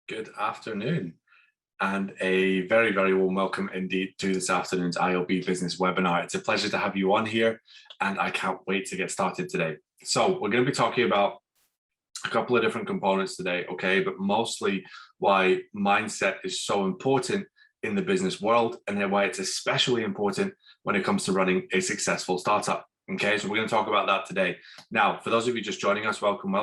Good afternoon, and a very, very warm welcome indeed to this afternoon's iOB business webinar. It's a pleasure to have you on here, and I can't wait to get started today. So we're going to be talking about a couple of different components today, okay, but mostly why mindset is so important in the business world, and then why it's especially important when it comes to running a successful startup. Okay, so we're going to talk about that today. Now, for those of you just joining us, welcome.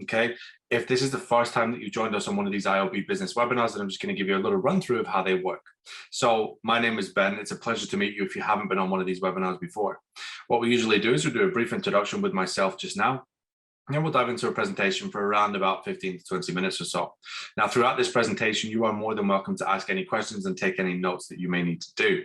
Okay, if this is the first time that you joined us on one of these iOB business webinars, then I'm just going to give you a little run through of how they work. So my name is Ben. It's a pleasure to meet you if you haven't been on one of these webinars before. What we usually do is we do a brief introduction with myself just now, and then we'll dive into a presentation for around about 15 to 20 minutes or so. Now, throughout this presentation, you are more than welcome to ask any questions and take any notes that you may need to do.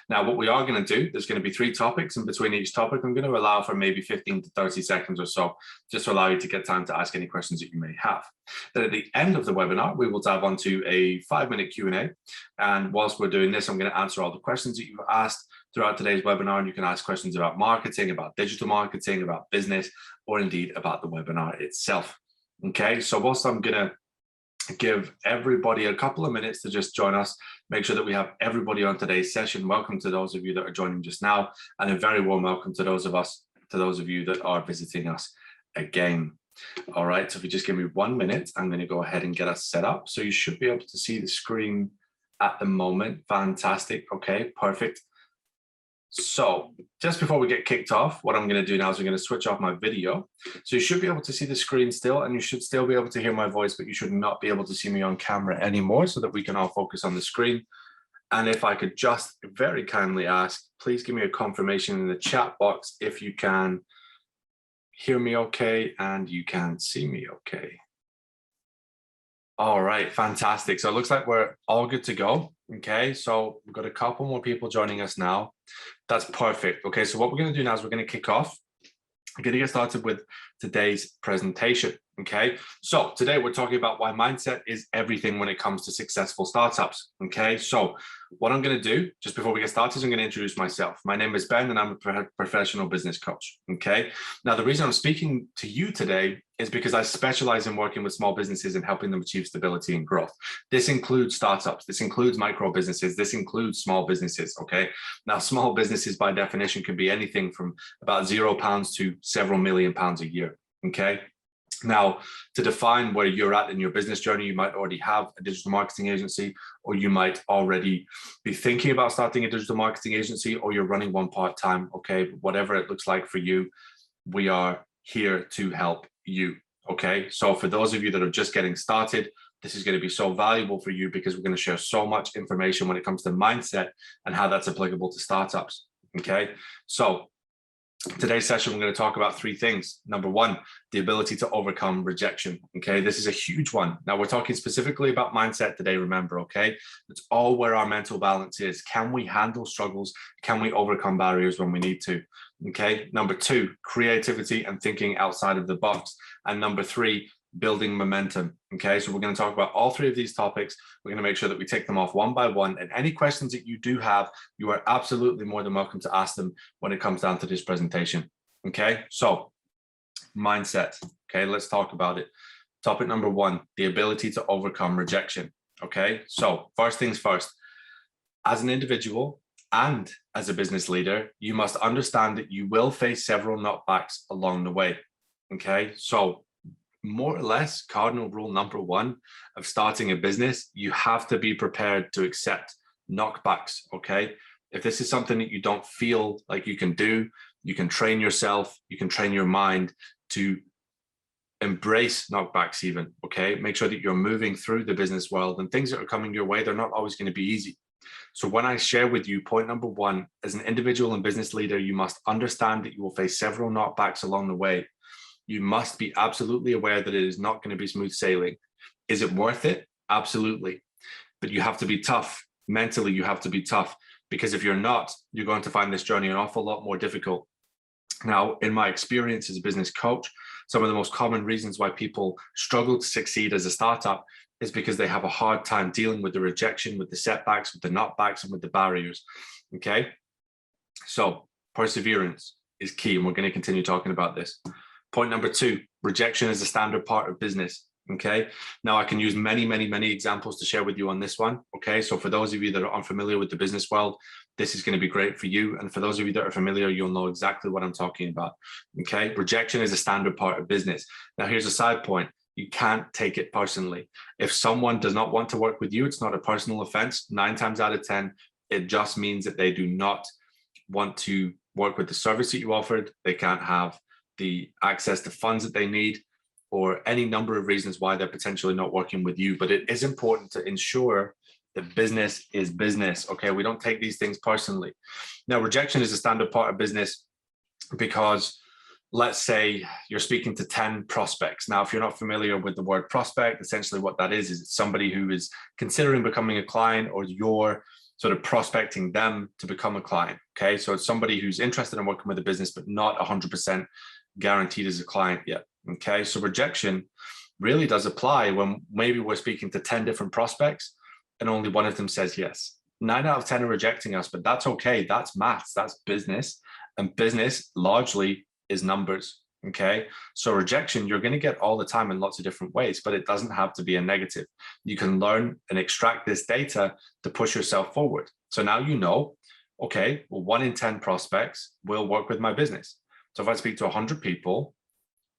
Now, what we are going to do, there's going to be 3 topics, and between each topic, I'm going to allow for maybe 15 to 30 seconds or so, just to allow you to get time to ask any questions that you may have. Then at the end of the webinar, we will dive onto a 5-minute Q&A. And whilst we're doing this, I'm going to answer all the questions that you've asked throughout today's webinar, and you can ask questions about marketing, about digital marketing, about business, or indeed about the webinar itself. Okay, so whilst I'm gonna give everybody a couple of minutes to just join us, make sure that we have everybody on today's session. Welcome to those of you that are joining just now, and a very warm welcome to those of you that are visiting us again. All right, so if you just give me 1 minute, I'm going to go ahead and get us set up. So you should be able to see the screen at the moment. Fantastic. Okay, perfect. So just before we get kicked off, what I'm going to do now is I'm going to switch off my video. So you should be able to see the screen still, and you should still be able to hear my voice, but you should not be able to see me on camera anymore, so that we can all focus on the screen. And if I could just very kindly ask, please give me a confirmation in the chat box if you can hear me okay and you can see me okay. All right, fantastic. So it looks like we're all good to go. Okay, so we've got a couple more people joining us now. That's perfect. Okay, so what we're going to do now is we're going to kick off. We're going to get started with today's presentation. Okay, so today we're talking about why mindset is everything when it comes to successful startups. Okay, so what I'm going to do just before we get started is I'm going to introduce myself. My name is Ben, and I'm a professional business coach. Okay, now the reason I'm speaking to you today is because I specialize in working with small businesses and helping them achieve stability and growth. This includes startups, this includes micro businesses, this includes small businesses. Okay, now small businesses by definition can be anything from about £0 to several million pounds a year. Okay. Now, to define where you're at in your business journey, you might already have a digital marketing agency, or you might already be thinking about starting a digital marketing agency, or you're running one part-time. Okay, whatever it looks like for you, we are here to help you. Okay, so for those of you that are just getting started, this is going to be so valuable for you because we're going to share so much information when it comes to mindset and how that's applicable to startups. Okay, so today's session, we're going to talk about 3 things. Number 1, the ability to overcome rejection. Okay, this is a huge one. Now we're talking specifically about mindset today, remember, okay? It's all where our mental balance is. Can we handle struggles? Can we overcome barriers when we need to? Okay, number 2, creativity and thinking outside of the box. And number 3, building momentum. Okay, so we're going to talk about all 3 of these topics. We're going to make sure that we take them off one by one, and any questions that you do have, you are absolutely more than welcome to ask them when it comes down to this presentation. Okay, so mindset. Okay, let's talk about it. Topic number 1, the ability to overcome rejection. Okay, so first things first, as an individual and as a business leader, you must understand that you will face several knockbacks along the way. Okay, so more or less, cardinal rule number 1 of starting a business, you have to be prepared to accept knockbacks. Okay, if this is something that you don't feel like you can do, you can train yourself, you can train your mind to embrace knockbacks even. Okay, make sure that you're moving through the business world, and things that are coming your way, they're not always going to be easy. So when I share with you point number 1, as an individual and business leader, you must understand that you will face several knockbacks along the way. You must be absolutely aware that it is not going to be smooth sailing. Is it worth it? Absolutely. But you have to be tough. Mentally, you have to be tough, because if you're not, you're going to find this journey an awful lot more difficult. Now, in my experience as a business coach, some of the most common reasons why people struggle to succeed as a startup is because they have a hard time dealing with the rejection, with the setbacks, with the knockbacks, and with the barriers. Okay. So perseverance is key, and we're going to continue talking about this. Point number 2, rejection is a standard part of business. Okay, now I can use many examples to share with you on this one. Okay, so for those of you that are unfamiliar with the business world, this is going to be great for you. And for those of you that are familiar, you'll know exactly what I'm talking about. Okay, rejection is a standard part of business. Now, here's a side point. You can't take it personally. If someone does not want to work with you, it's not a personal offense. 9 times out of 10, it just means that they do not want to work with the service that you offered. They can't have the access to funds that they need, or any number of reasons why they're potentially not working with you. But it is important to ensure that business is business. Okay, we don't take these things personally. Now, rejection is a standard part of business because let's say you're speaking to 10 prospects. Now, if you're not familiar with the word prospect, essentially what that is it's somebody who is considering becoming a client, or you're sort of prospecting them to become a client. Okay, so it's somebody who's interested in working with a business, but not 100% guaranteed as a client yet. Okay, so rejection really does apply when maybe we're speaking to 10 different prospects and only one of them says yes. 9 out of 10 are rejecting us, but that's okay. That's maths, that's business. And business largely is numbers. Okay, so rejection, you're going to get all the time in lots of different ways, but it doesn't have to be a negative. You can learn and extract this data to push yourself forward. So now you know, okay, well, 1 in 10 prospects will work with my business. So if I speak to 100 people,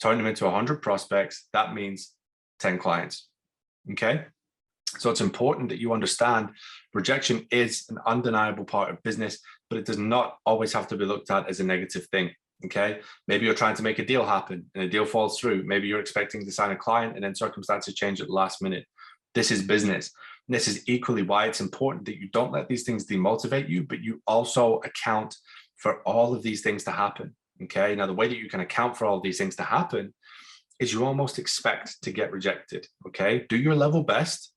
turn them into 100 prospects, that means 10 clients. Okay, so it's important that you understand rejection is an undeniable part of business, but it does not always have to be looked at as a negative thing. Okay, maybe you're trying to make a deal happen and a deal falls through. Maybe you're expecting to sign a client and then circumstances change at the last minute. This is business. And this is equally why it's important that you don't let these things demotivate you, but you also account for all of these things to happen. Okay, now the way that you can account for all of these things to happen is you almost expect to get rejected. Okay, do your level best.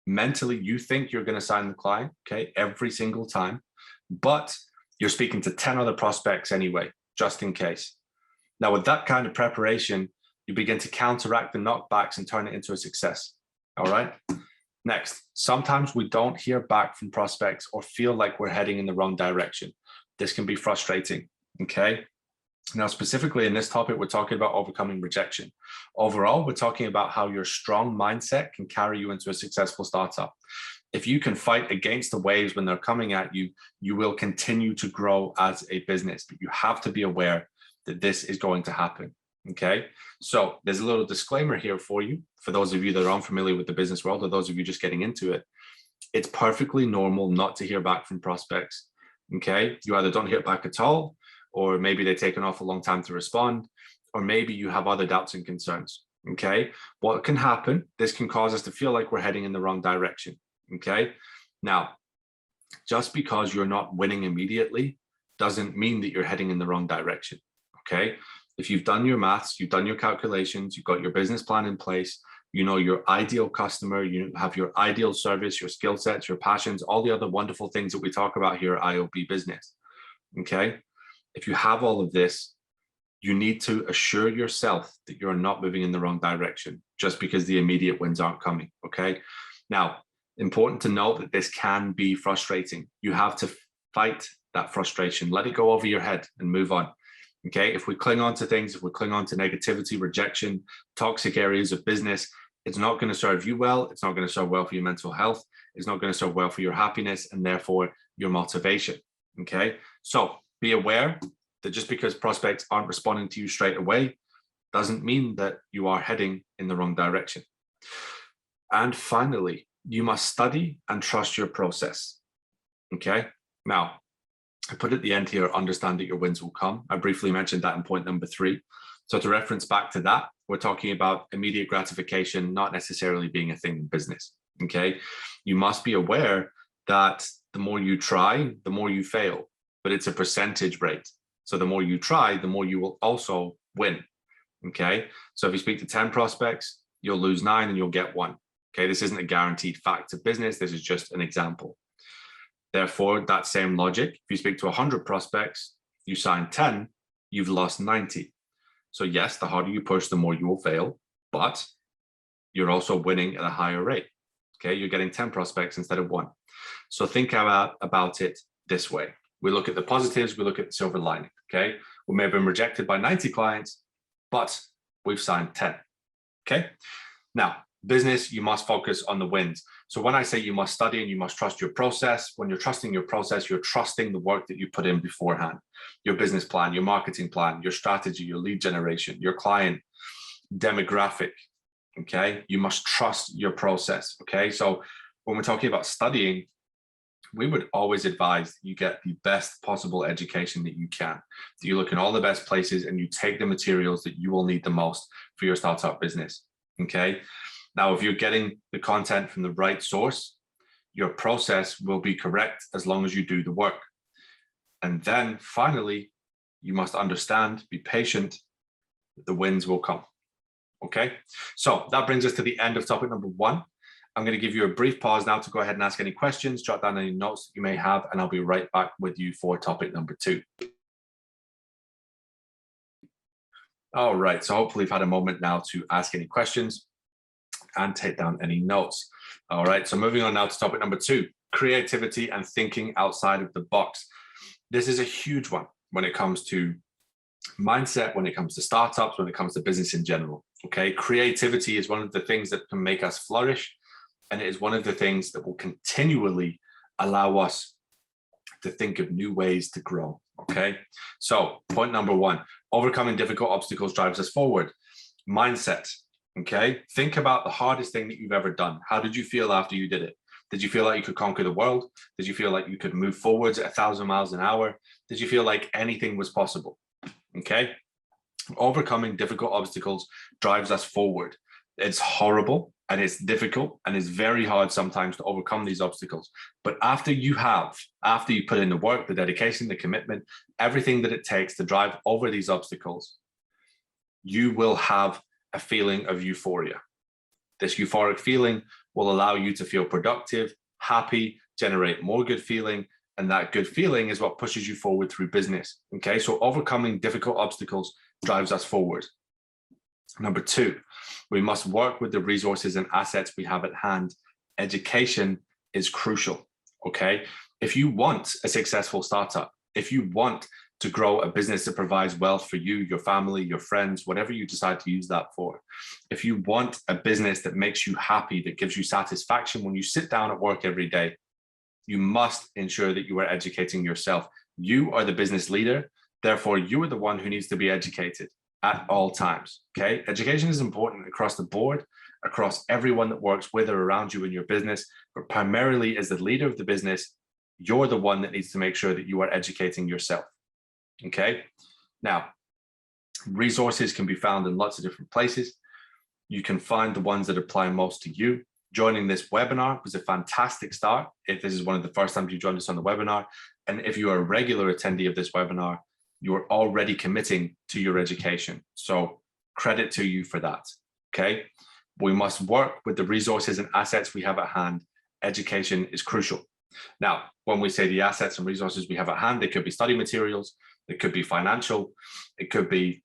Mentally, you think you're going to sign the client, okay, every single time, but you're speaking to 10 other prospects anyway, just in case. Now, with that kind of preparation, you begin to counteract the knockbacks and turn it into a success. All right. Next, sometimes we don't hear back from prospects or feel like we're heading in the wrong direction. This can be frustrating. Okay. Now, specifically in this topic, we're talking about overcoming rejection. Overall, we're talking about how your strong mindset can carry you into a successful startup. If you can fight against the waves when they're coming at you, you will continue to grow as a business. But you have to be aware that this is going to happen. Okay, so there's a little disclaimer here for you. For those of you that are unfamiliar with the business world, or those of you just getting into it, it's perfectly normal not to hear back from prospects. Okay, you either don't hear back at all, or maybe they take an awful long time to respond, or maybe you have other doubts and concerns. Okay, what can happen? This can cause us to feel like we're heading in the wrong direction. Okay, now, just because you're not winning immediately doesn't mean that you're heading in the wrong direction. Okay, if you've done your maths, you've done your calculations, you've got your business plan in place, you know your ideal customer, you have your ideal service, your skill sets, your passions, all the other wonderful things that we talk about here at iOB Business. Okay, if you have all of this, you need to assure yourself that you're not moving in the wrong direction just because the immediate wins aren't coming. Okay, now, important to note that this can be frustrating. You have to fight that frustration, let it go over your head and move on. Okay, if we cling on to things, if we cling on to negativity, rejection, toxic areas of business, it's not going to serve you well. It's not going to serve well for your mental health. It's not going to serve well for your happiness and therefore your motivation. Okay, so be aware that just because prospects aren't responding to you straight away doesn't mean that you are heading in the wrong direction. And finally, you must study and trust your process. Okay, now, I put at the end here, understand that your wins will come. I briefly mentioned that in point number 3. So to reference back to that, we're talking about immediate gratification, not necessarily being a thing in business. Okay, you must be aware that the more you try, the more you fail, but it's a percentage rate. So the more you try, the more you will also win. Okay, so if you speak to 10 prospects, you'll lose 9 and you'll get 1. Okay, this isn't a guaranteed fact of business. This is just an example. Therefore, that same logic, if you speak to 100 prospects, you sign 10, you've lost 90. So yes, the harder you push, the more you will fail, but you're also winning at a higher rate. Okay, you're getting 10 prospects instead of 1. So think about it this way. We look at the positives, we look at the silver lining. Okay, we may have been rejected by 90 clients, but we've signed 10. Okay, Now, business, you must focus on the wins. So when I say you must study and you must trust your process, when you're trusting your process, you're trusting the work that you put in beforehand, your business plan, your marketing plan, your strategy, your lead generation, your client demographic. Okay, you must trust your process. Okay, so when we're talking about studying, we would always advise you get the best possible education that you can. So you look in all the best places and you take the materials that you will need the most for your startup business. Okay, now if you're getting the content from the right source, your process will be correct as long as you do the work. And then finally, you must understand, be patient, the wins will come. Okay, so that brings us to the end of topic number 1. I'm going to give you a brief pause now to go ahead and ask any questions, jot down any notes that you may have, and I'll be right back with you for topic number 2. All right, so hopefully you've had a moment now to ask any questions and take down any notes. All right, so moving on now to topic number 2, creativity and thinking outside of the box. This is a huge one when it comes to mindset, when it comes to startups, when it comes to business in general. Okay, creativity is one of the things that can make us flourish. And it is one of the things that will continually allow us to think of new ways to grow. Okay, so point number 1, overcoming difficult obstacles drives us forward. Mindset. Okay, think about the hardest thing that you've ever done. How did you feel after you did it? Did you feel like you could conquer the world? Did you feel like you could move forwards at 1,000 miles an hour? Did you feel like anything was possible? Okay, overcoming difficult obstacles drives us forward. It's horrible and it's difficult and it's very hard sometimes to overcome these obstacles. But after you put in the work, the dedication, the commitment, everything that it takes to drive over these obstacles, you will have a feeling of euphoria. This euphoric feeling will allow you to feel productive, happy, generate more good feeling. And that good feeling is what pushes you forward through business. Okay, so overcoming difficult obstacles drives us forward. Number 2, we must work with the resources and assets we have at hand. Education is crucial. Okay, if you want a successful startup, if you want to grow a business that provides wealth for you, your family, your friends, whatever you decide to use that for, if you want a business that makes you happy, that gives you satisfaction when you sit down at work every day, you must ensure that you are educating yourself. You are the business leader. Therefore, you are the one who needs to be educated at all times. Okay, education is important across the board, across everyone that works with or around you in your business, but primarily as the leader of the business, you're the one that needs to make sure that you are educating yourself. Okay, now resources can be found in lots of different places. You can find the ones that apply most to you. Joining this webinar was a fantastic start. If this is one of the first times you joined us on the webinar, and if you are a regular attendee of this webinar, you are already committing to your education. So credit to you for that. Okay, we must work with the resources and assets we have at hand. Education is crucial. Now, when we say the assets and resources we have at hand, they could be study materials, it could be financial, it could be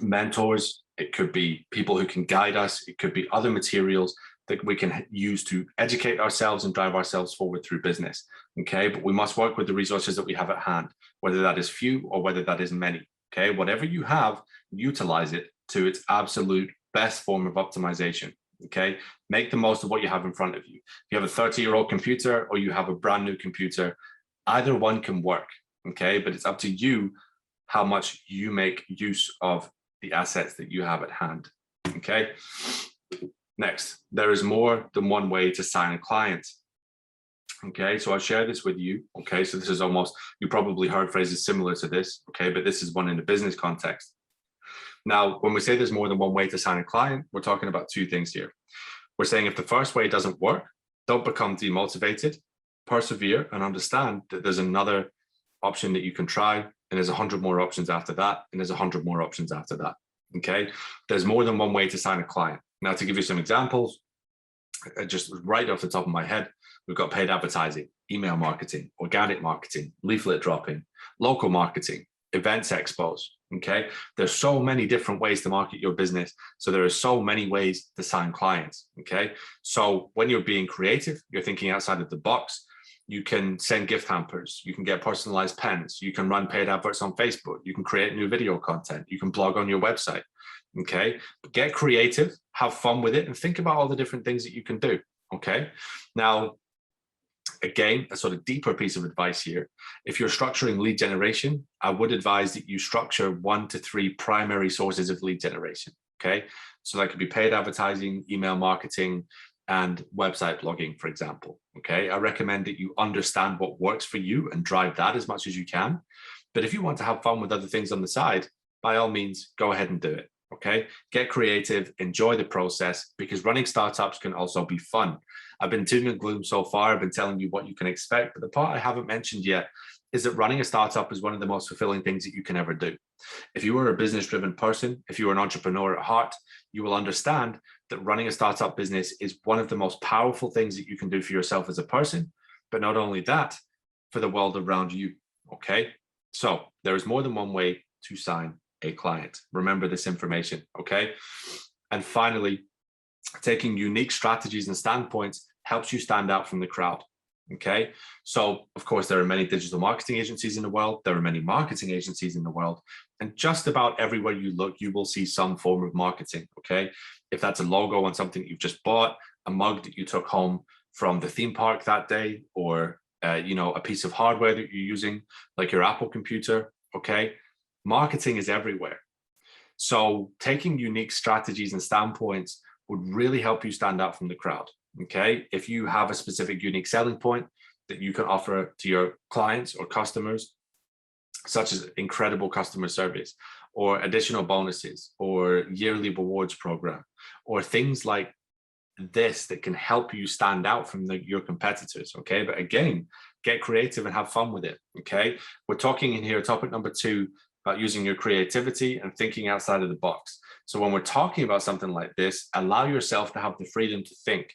mentors, it could be people who can guide us, it could be other materials that we can use to educate ourselves and drive ourselves forward through business. Okay, but we must work with the resources that we have at hand, whether that is few or whether that is many. Okay, whatever you have, utilize it to its absolute best form of optimization. Okay, make the most of what you have in front of you. If you have a 30-year-old computer or you have a brand new computer, either one can work. Okay, but it's up to you how much you make use of the assets that you have at hand. Okay. Next, there is more than one way to sign a client. Okay, so I'll share this with you. Okay, so this is almost, you probably heard phrases similar to this. Okay, but this is one in a business context. Now, when we say there's more than one way to sign a client, we're talking about 2 things here. We're saying if the first way doesn't work, don't become demotivated, persevere and understand that there's another option that you can try, and there's 100 more options after that, and there's 100 more options after that. Okay, there's more than one way to sign a client. Now, to give you some examples, just right off the top of my head, we've got paid advertising, email marketing, organic marketing, leaflet dropping, local marketing, events expos. Okay, there's so many different ways to market your business. So there are so many ways to sign clients. Okay, so when you're being creative, you're thinking outside of the box. You can send gift hampers, you can get personalized pens, you can run paid adverts on Facebook, you can create new video content, you can blog on your website. Okay, but get creative, have fun with it, and think about all the different things that you can do. Okay, now, again, a sort of deeper piece of advice here. If you're structuring lead generation, I would advise that you structure 1 to 3 primary sources of lead generation. Okay, so that could be paid advertising, email marketing, and website blogging, for example. Okay, I recommend that you understand what works for you and drive that as much as you can. But if you want to have fun with other things on the side, by all means, go ahead and do it. Okay, get creative, enjoy the process, because running startups can also be fun. I've been doom and gloom so far. I've been telling you what you can expect, but the part I haven't mentioned yet is that running a startup is one of the most fulfilling things that you can ever do. If you are a business-driven person, if you are an entrepreneur at heart, you will understand that running a startup business is one of the most powerful things that you can do for yourself as a person, but not only that, for the world around you. Okay, so there is more than one way to sign a client. Remember this information. Okay, and finally, taking unique strategies and standpoints helps you stand out from the crowd. Okay, so of course there are many digital marketing agencies in the world, there are many marketing agencies in the world, and just about everywhere you look you will see some form of marketing. Okay, if that's a logo on something you've just bought, a mug that you took home from the theme park that day, or a piece of hardware that you're using like your Apple computer. Okay, marketing is everywhere. So taking unique strategies and standpoints would really help you stand out from the crowd. Okay, if you have a specific unique selling point that you can offer to your clients or customers, such as incredible customer service or additional bonuses or yearly rewards program or things like this that can help you stand out from your competitors. Okay, but again, get creative and have fun with it. Okay, we're talking in here, topic number 2, about using your creativity and thinking outside of the box. So when we're talking about something like this, allow yourself to have the freedom to think,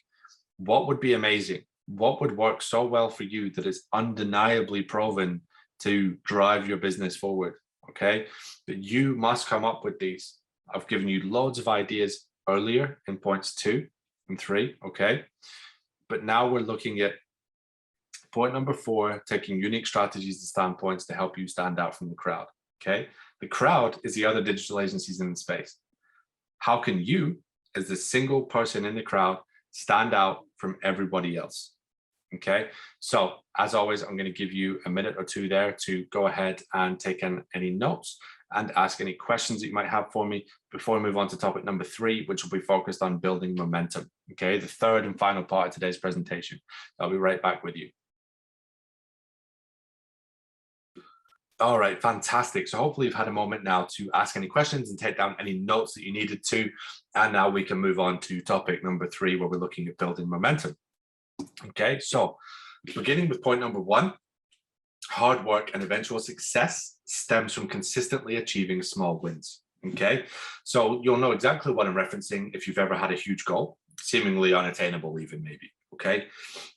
what would be amazing? What would work so well for you that is undeniably proven to drive your business forward? Okay, but you must come up with these. I've given you loads of ideas earlier in points 2 and 3. Okay, but now we're looking at point number 4, taking unique strategies and standpoints to help you stand out from the crowd. Okay, the crowd is the other digital agencies in the space. How can you, as the single person in the crowd, stand out from everybody else? Okay, so as always, I'm going to give you a minute or 2 there to go ahead and take in any notes and ask any questions that you might have for me before we move on to topic number 3, which will be focused on building momentum. Okay, the third and final part of today's presentation. I'll be right back with you. All right, fantastic. So hopefully you've had a moment now to ask any questions and take down any notes that you needed to. And now we can move on to topic number 3, where we're looking at building momentum. Okay, so beginning with point number 1, hard work and eventual success stems from consistently achieving small wins. Okay, so you'll know exactly what I'm referencing if you've ever had a huge goal, seemingly unattainable even maybe. Okay,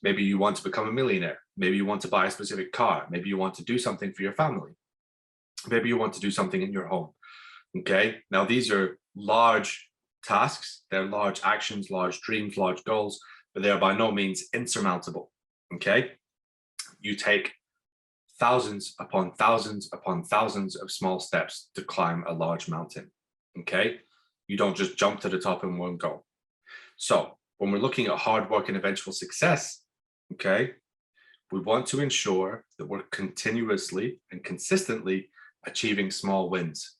maybe you want to become a millionaire. Maybe you want to buy a specific car. Maybe you want to do something for your family. Maybe you want to do something in your home. Okay, now these are large tasks. They're large actions, large dreams, large goals, but they are by no means insurmountable. Okay, you take thousands upon thousands upon thousands of small steps to climb a large mountain. Okay, you don't just jump to the top in one go. So when we're looking at hard work and eventual success, okay, we want to ensure that we're continuously and consistently achieving small wins.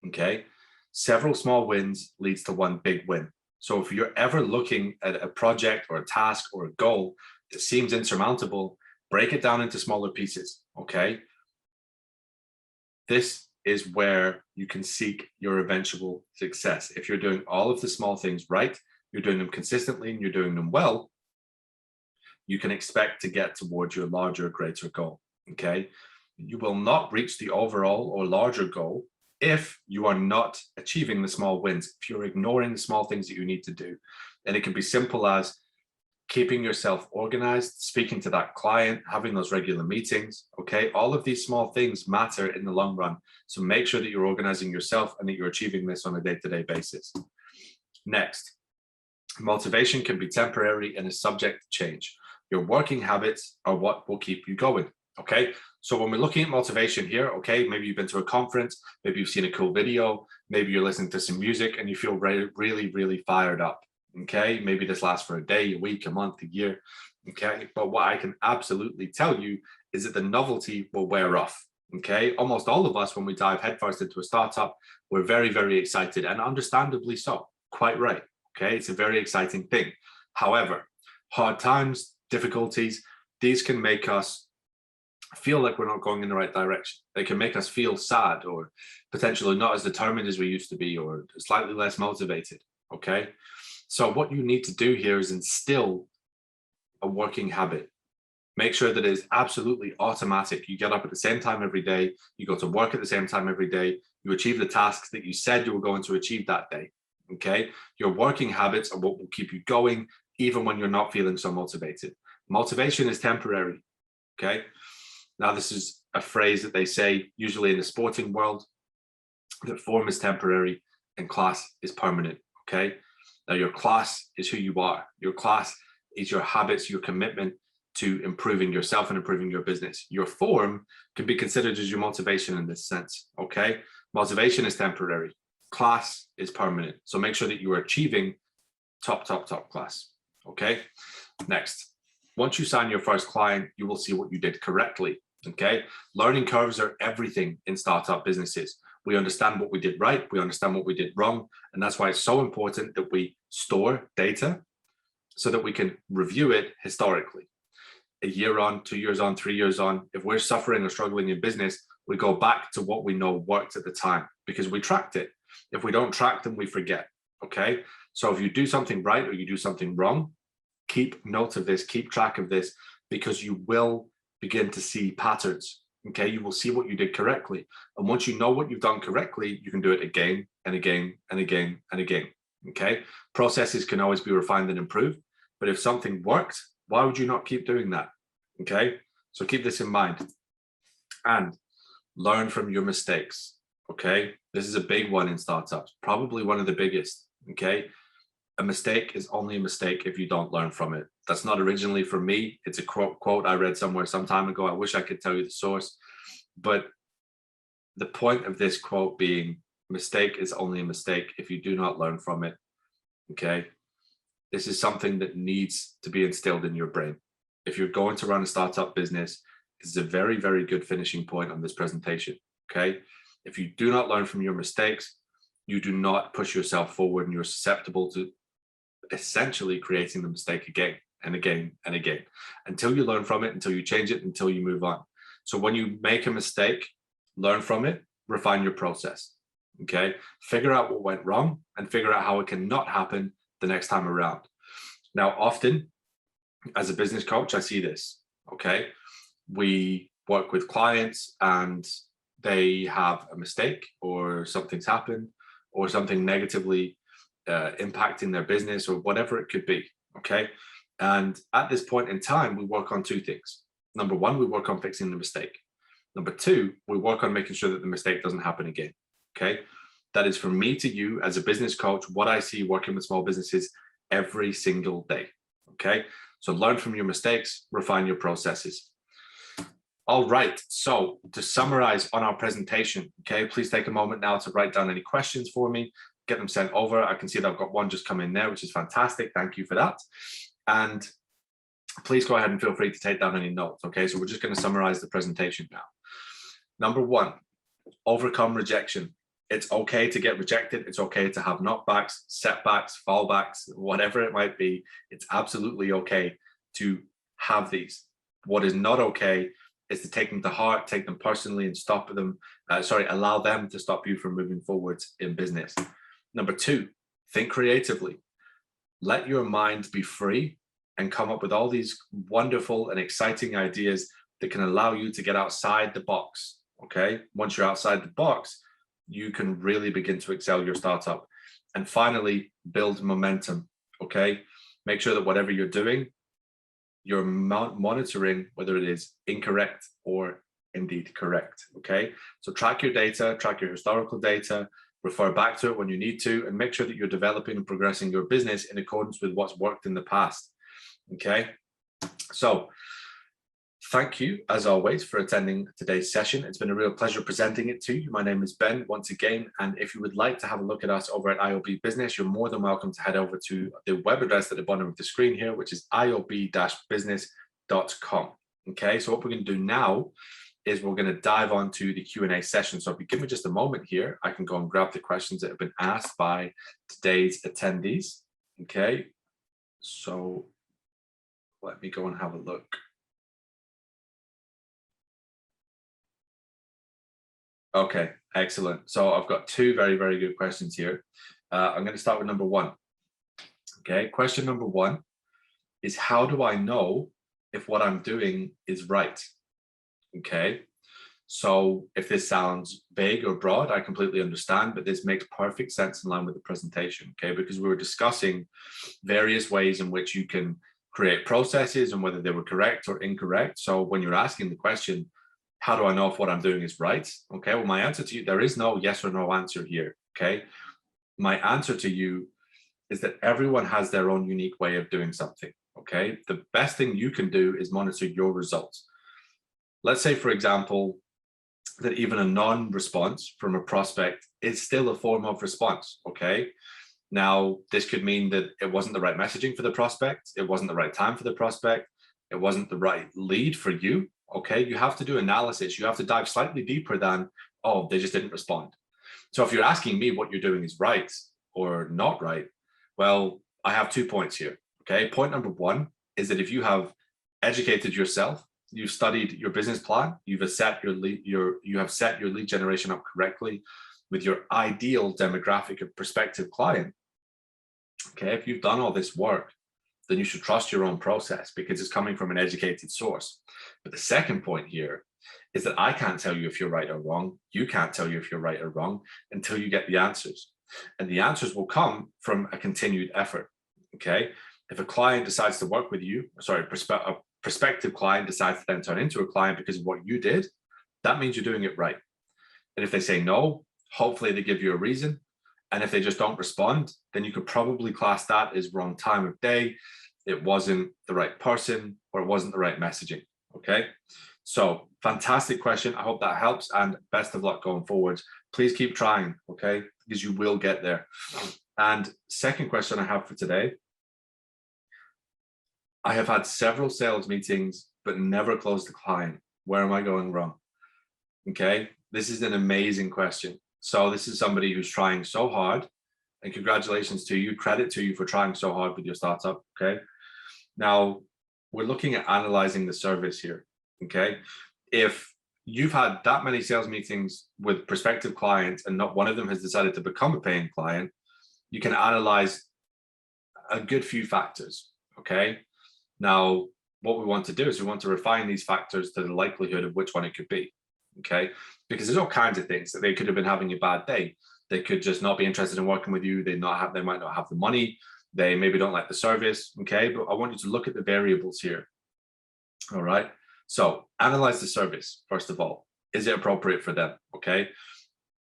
Okay, several small wins leads to one big win. So if you're ever looking at a project or a task or a goal that seems insurmountable, break it down into smaller pieces. Okay, this is where you can seek your eventual success. If you're doing all of the small things right, you're doing them consistently and you're doing them well, you can expect to get towards your larger, greater goal. Okay, you will not reach the overall or larger goal if you are not achieving the small wins, if you're ignoring the small things that you need to do. And it can be simple as keeping yourself organized, speaking to that client, having those regular meetings. Okay, all of these small things matter in the long run. So make sure that you're organizing yourself and that you're achieving this on a day-to-day basis. Next, motivation can be temporary and is subject to change. Your working habits are what will keep you going. Okay, so when we're looking at motivation here, okay, maybe you've been to a conference, maybe you've seen a cool video, maybe you're listening to some music and you feel really fired up. Okay, maybe this lasts for a day, a week, a month, a year. Okay, but what I can absolutely tell you is that the novelty will wear off. Okay, almost all of us, when we dive headfirst into a startup, we're very excited, and understandably so. Quite right. Okay, it's a very exciting thing. However, hard times, difficulties, these can make us feel like we're not going in the right direction. They can make us feel sad, or potentially not as determined as we used to be, or slightly less motivated. Okay, so what you need to do here is instill a working habit. Make sure that it is absolutely automatic. You get up at the same time every day, you go to work at the same time every day, you achieve the tasks that you said you were going to achieve that day. Okay, your working habits are what will keep you going even when you're not feeling so motivated. Motivation is temporary. Okay, now this is a phrase that they say usually in the sporting world, that form is temporary and class is permanent. Okay, now your class is who you are. Your class is your habits, your commitment to improving yourself and improving your business. Your form can be considered as your motivation in this sense. Okay, motivation is temporary, class is permanent. So make sure that you are achieving top class. Okay, next, once you sign your first client, you will see what you did correctly. Okay, learning curves are everything in startup businesses. We understand what we did right, we understand what we did wrong, and that's why it's so important that we store data so that we can review it historically. A year on, 2 years on, 3 years on, if we're suffering or struggling in business, we go back to what we know worked at the time because we tracked it. If we don't track them, we forget. Okay, so if you do something right or you do something wrong, keep note of this, keep track of this, because you will begin to see patterns. Okay, you will see what you did correctly, and once you know what you've done correctly, you can do it again and again and again and again. Okay, processes can always be refined and improved, but if something worked, why would you not keep doing that? Okay, so keep this in mind and learn from your mistakes. Okay, this is a big one in startups, probably one of the biggest. Okay, a mistake is only a mistake if you don't learn from it. That's not originally from me. It's a quote I read somewhere some time ago. I wish I could tell you the source, but the point of this quote being, mistake is only a mistake if you do not learn from it. Okay, this is something that needs to be instilled in your brain. If you're going to run a startup business, this is a very good finishing point on this presentation. Okay, if you do not learn from your mistakes, you do not push yourself forward, and you're susceptible to essentially creating the mistake again and again and again until you learn from it, until you change it, until you move on. So when you make a mistake, learn from it, refine your process. Okay, figure out what went wrong and figure out how it can not happen the next time around. Now, often as a business coach, I see this. Okay, we work with clients and they have a mistake or something's happened or something negatively impacting their business or whatever it could be. Okay, and at this point in time, we work on two things. Number one, we work on fixing the mistake. Number two, we work on making sure that the mistake doesn't happen again. Okay, that is from me to you as a business coach, what I see working with small businesses every single day. Okay, so learn from your mistakes, refine your processes. All right, so to summarize on our presentation, okay, please take a moment now to write down any questions for me, get them sent over. I can see that I've got one just come in there, which is fantastic. Thank you for that. And please go ahead and feel free to take down any notes. Okay, so we're just going to summarize the presentation now. Number one, overcome rejection. It's okay to get rejected. It's okay to have knockbacks, setbacks, fallbacks, whatever it might be. It's absolutely okay to have these. What is not okay is to take them to heart, take them personally, and allow them to stop you from moving forwards in business. Number two, think creatively. Let your mind be free and come up with all these wonderful and exciting ideas that can allow you to get outside the box. Okay, once you're outside the box, you can really begin to excel your startup. And finally, build momentum. Okay, make sure that whatever you're doing, you're monitoring whether it is incorrect or indeed correct. Okay, so track your data, track your historical data, refer back to it when you need to, and make sure that you're developing and progressing your business in accordance with what's worked in the past. Okay, so Thank you, as always, for attending today's session. It's been a real pleasure presenting it to you. My name is Ben, once again, and if you would like to have a look at us over at iOB Business, you're more than welcome to head over to the web address at the bottom of the screen here, which is iob-business.com. Okay, so what we're going to do now is we're going to dive onto the Q&A session. So if you give me just a moment here, I can go and grab the questions that have been asked by today's attendees. Okay, so let me go and have a look. Okay, excellent. So I've got two very, very good questions here. I'm going to start with number one. Okay, question number one is, how do I know if what I'm doing is right? Okay, so if this sounds vague or broad, I completely understand, but this makes perfect sense in line with the presentation, okay? Because we were discussing various ways in which you can create processes and whether they were correct or incorrect. So when you're asking the question, how do I know if what I'm doing is right? Okay, well, my answer to you, there is no yes or no answer here, okay? My answer to you is that everyone has their own unique way of doing something, okay? The best thing you can do is monitor your results. Let's say, for example, that even a non-response from a prospect is still a form of response, okay? Now, this could mean that it wasn't the right messaging for the prospect, it wasn't the right time for the prospect, it wasn't the right lead for you, okay? You have to do analysis. You have to dive slightly deeper than, oh, they just didn't respond. So if you're asking me what you're doing is right or not right, well, I have 2 points here, okay? Point number one is that if you have educated yourself, you've studied your business plan, you have set your lead generation up correctly with your ideal demographic of prospective client, okay? If you've done all this work, then you should trust your own process because it's coming from an educated source. But the second point here is that I can't tell you if you're right or wrong. You can't tell you if you're right or wrong until you get the answers. And the answers will come from a continued effort, okay? If a client decides to work with you, a prospective client decides to then turn into a client because of what you did, that means you're doing it right. And if they say no, hopefully they give you a reason. And if they just don't respond, then you could probably class that as wrong time of day. It wasn't the right person, or it wasn't the right messaging, okay? So fantastic question. I hope that helps, and best of luck going forward. Please keep trying, okay? Because you will get there. And second question I have for today, I have had several sales meetings, but never closed a client. Where am I going wrong? Okay, this is an amazing question. So this is somebody who's trying so hard, and congratulations to you, credit to you for trying so hard with your startup, okay? Now, we're looking at analyzing the service here, okay? If you've had that many sales meetings with prospective clients and not one of them has decided to become a paying client, you can analyze a good few factors, okay? Now, what we want to do is we want to refine these factors to the likelihood of which one it could be, okay? Because there's all kinds of things that they could have been having a bad day. They could just not be interested in working with you. They might not have the money. They maybe don't like the service, okay? But I want you to look at the variables here, all right? So analyze the service, first of all. Is it appropriate for them, okay?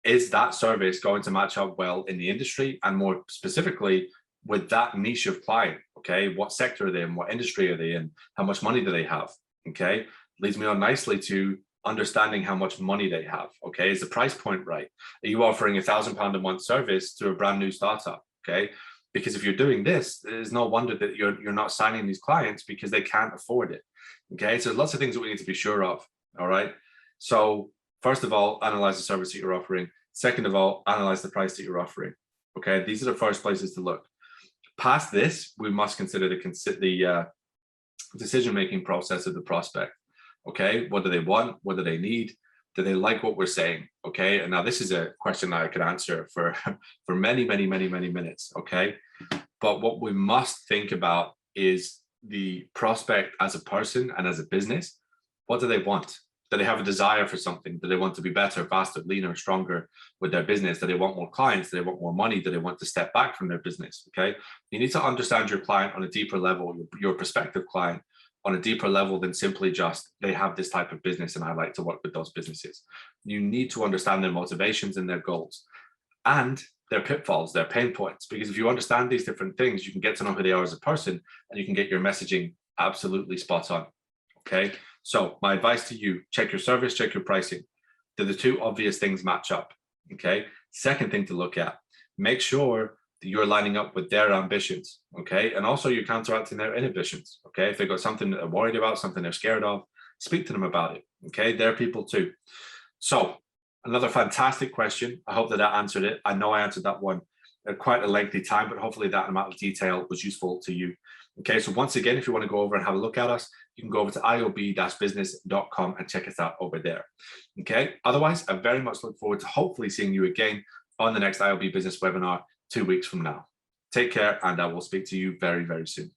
Is that service going to match up well in the industry, and more specifically with that niche of client, okay? What sector are they in? What industry are they in? How much money do they have, okay? Leads me on nicely to understanding how much money they have, okay? Is the price point right? Are you offering £1,000 a month service to a brand new startup, okay? Because if you're doing this, there's no wonder that you're not signing these clients because they can't afford it, okay? So lots of things that we need to be sure of, all right? So first of all, analyze the service that you're offering. Second of all, analyze the price that you're offering, okay? These are the first places to look. Past this, we must consider the decision-making process of the prospect, okay? What do they want? What do they need? Do they like what we're saying, okay? And now this is a question that I could answer for many minutes, okay? But what we must think about is the prospect as a person and as a business. What do they want? Do they have a desire for something? Do they want to be better, faster, leaner, stronger with their business? Do they want more clients? Do they want more money? Do they want to step back from their business, okay? You need to understand your client on a deeper level, your prospective client on a deeper level than simply just, they have this type of business and I like to work with those businesses. You need to understand their motivations and their goals and their pitfalls, their pain points, because if you understand these different things, you can get to know who they are as a person and you can get your messaging absolutely spot on, okay? So my advice to you, check your service, check your pricing. Do the two obvious things match up? Okay. Second thing to look at, make sure that you're lining up with their ambitions. Okay. And also you're counteracting their inhibitions. Okay. If they've got something that they're worried about, something they're scared of, speak to them about it. Okay. They're people too. So another fantastic question. I hope that answered it. I know I answered that one at quite a lengthy time, but hopefully that amount of detail was useful to you. Okay, so once again, if you want to go over and have a look at us, you can go over to iob-business.com and check us out over there. Okay, otherwise, I very much look forward to hopefully seeing you again on the next IOB Business webinar 2 weeks from now. Take care, and I will speak to you very, very soon.